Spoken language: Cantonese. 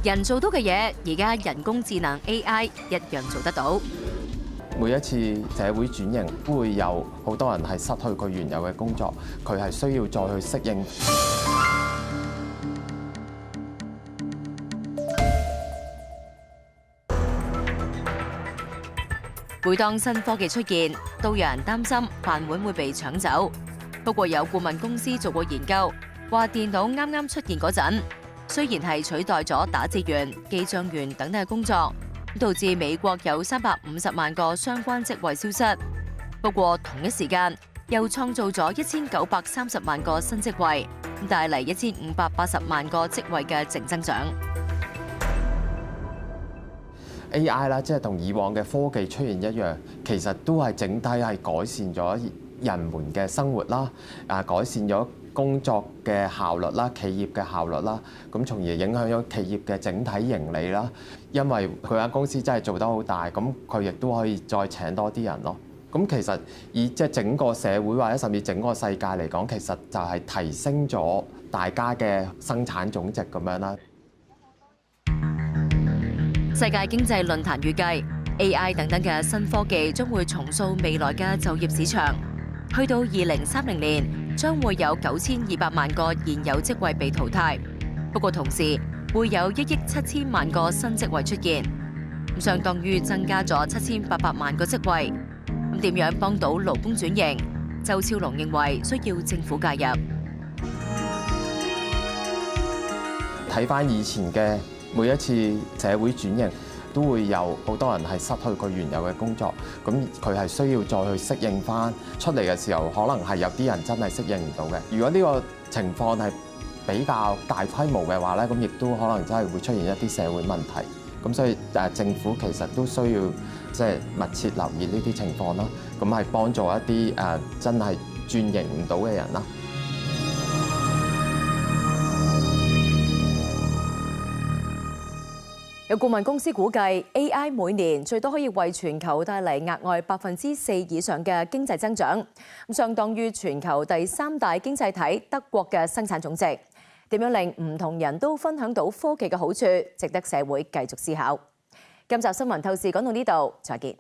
人做到嘅嘢，而家人工智能 AI 一樣做得到。每一次社會轉型，都會有好多人係失去佢原有嘅工作，佢係需要再去適應。每當新科技出現，都有人擔心飯碗會被搶走。不過有顧問公司做過研究，話電腦啱啱出現嗰陣，雖然係取代咗打字員、記帳員等等嘅工作，導致美國有350萬個相關職位消失。不過同一時間又創造咗1930萬個新職位，帶嚟1580萬個職位嘅淨增長。AI 啦，即係同以往嘅科技出現一樣，其實都係整體係改善咗人們嘅生活啦，改善咗工作嘅效率啦、企業嘅效率啦，咁從而影響咗企業嘅整體盈利啦。因為佢間公司真係做得好大，咁佢亦都可以再請多啲人咯。咁其實以即係整個社會或者甚至整個世界嚟講，其實就係提升咗大家嘅生產總值咁樣啦。世界經濟論壇預計 AI 等等嘅新科技將會重塑未來嘅就業市場，去到2030年將會有9200萬個現有職位被淘汰。不過同時會有1億7000萬個新職位出現，相當於增加咗7800萬個職位。咁點樣幫到勞工轉型？周超龍認為需要政府介入。睇返以前嘅每一次社會轉型，都會有好多人係失去佢原有嘅工作，咁佢係需要再去適應返出嚟嘅時候，可能係有啲人真係適應唔到嘅。如果呢個情況係比較大規模嘅話咧，咁亦都可能真係會出現一啲社會問題。咁所以政府其實都需要即係密切留意呢啲情況啦，咁係幫助一啲真係轉型唔到嘅人啦。有顧問公司估計 AI 每年最多可以為全球帶嚟額外4%以上嘅經濟增長，咁相當於全球第3大經濟體德國嘅生產總值。點樣令唔同人都分享到科技嘅好處，值得社會繼續思考。今集新聞透視講到呢度，再見。